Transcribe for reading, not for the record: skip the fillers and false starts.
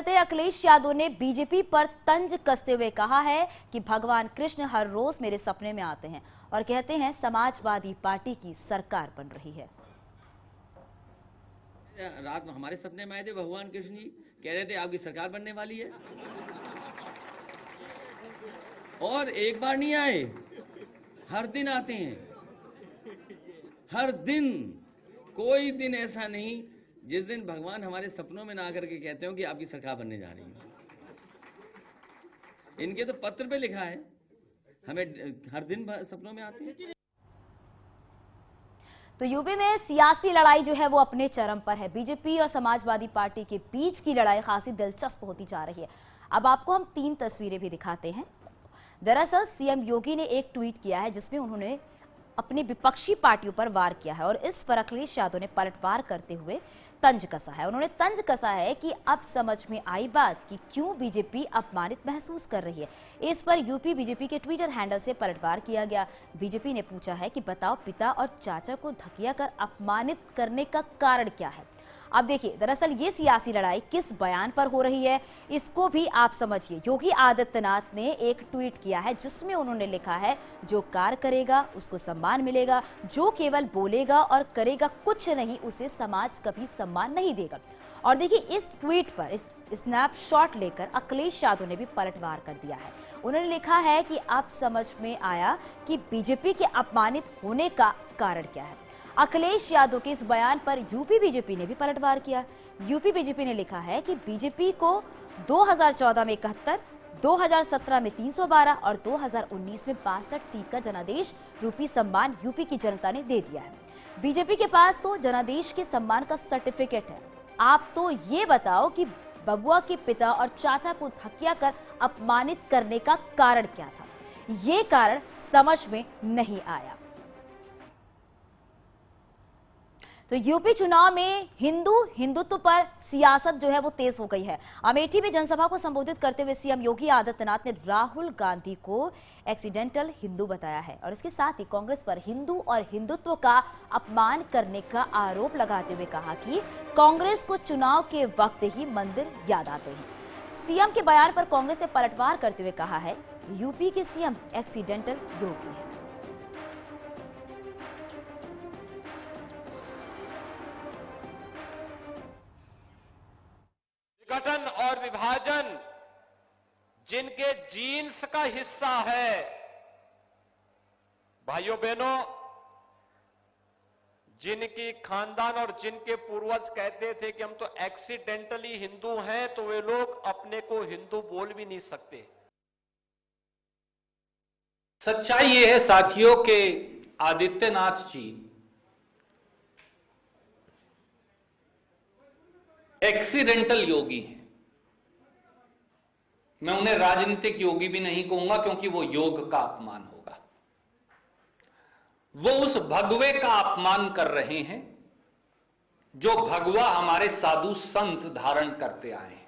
चलते अखिलेश यादव ने बीजेपी पर तंज कसते हुए कहा है कि भगवान कृष्ण हर रोज मेरे सपने में आते हैं और कहते हैं समाजवादी पार्टी की सरकार बन रही है। रात में हमारे सपने में आए थे भगवान कृष्ण जी, कह रहे थे आपकी सरकार बनने वाली है। और एक बार नहीं आए, हर दिन आते हैं, हर दिन। कोई दिन ऐसा नहीं जिस दिन भगवान हमारे सपनों में ना आकर के कहते हो कि आपकी सरकार बनने जा रही है। इनके तो पत्र पे लिखा है, हमें हर दिन सपनों में आते हैं। तो यूपी में सियासी लड़ाई जो है वो अपने चरम पर है। बीजेपी और समाजवादी पार्टी के बीच की लड़ाई खासी दिलचस्प होती जा रही है। अब आपको हम 3 तस्वीरें भी दिखाते हैं। दरअसल सीएम योगी ने एक ट्वीट किया है जिसमें उन्होंने अपनी विपक्षी पार्टियों पर वार किया है और इस पर अखिलेश यादव ने पलटवार करते हुए तंज कसा है। उन्होंने तंज कसा है कि अब समझ में आई बात कि क्यों बीजेपी अपमानित महसूस कर रही है। इस पर यूपी बीजेपी के ट्विटर हैंडल से पलटवार किया गया। बीजेपी ने पूछा है कि बताओ पिता और चाचा को धकिया कर अपमानित करने का कारण क्या है। अब देखिए, दरअसल ये सियासी लड़ाई किस बयान पर हो रही है इसको भी आप समझिए। योगी आदित्यनाथ ने एक ट्वीट किया है जिसमें उन्होंने लिखा है, जो कार्य करेगा उसको सम्मान मिलेगा, जो केवल बोलेगा और करेगा कुछ नहीं उसे समाज कभी सम्मान नहीं देगा। और देखिए, इस ट्वीट पर इस स्नैपशॉट लेकर अखिलेश यादव ने भी पलटवार कर दिया है। उन्होंने लिखा है कि अब समझ में आया कि बीजेपी के अपमानित होने का कारण क्या है। अखिलेश यादव के इस बयान पर यूपी बीजेपी ने भी पलटवार किया। यूपी बीजेपी ने लिखा है कि बीजेपी को 2014 में 71, 2017 में 312 और 2019 में 62 सीट का जनादेश रूपी सम्मान यूपी की जनता ने दे दिया है। बीजेपी के पास तो जनादेश के सम्मान का सर्टिफिकेट है। आप तो ये बताओ कि बबुआ के पिता और चाचा को धकिया कर अपमानित करने का कारण क्या था। ये कारण समझ में नहीं आया। तो यूपी चुनाव में हिंदुत्व पर सियासत जो है वो तेज हो गई है। अमेठी में जनसभा को संबोधित करते हुए सीएम योगी आदित्यनाथ ने राहुल गांधी को एक्सीडेंटल हिंदू बताया है और इसके साथ ही कांग्रेस पर हिंदू और हिंदुत्व का अपमान करने का आरोप लगाते हुए कहा कि कांग्रेस को चुनाव के वक्त ही मंदिर याद आते हैं। सीएम के बयान पर कांग्रेस ने पलटवार करते हुए कहा है, यूपी के सीएम एक्सीडेंटल योगी है। विघटन और विभाजन जिनके जीन्स का हिस्सा है, भाइयों बहनों, जिनकी खानदान और जिनके पूर्वज कहते थे कि हम तो एक्सीडेंटली हिंदू हैं, तो वे लोग अपने को हिंदू बोल भी नहीं सकते। सच्चाई ये है साथियों के आदित्यनाथ जी एक्सीडेंटल योगी हैं। मैं उन्हें राजनीतिक योगी भी नहीं कहूंगा क्योंकि वो योग का अपमान होगा। वो उस भगवे का अपमान कर रहे हैं जो भगवा हमारे साधु संत धारण करते आए हैं।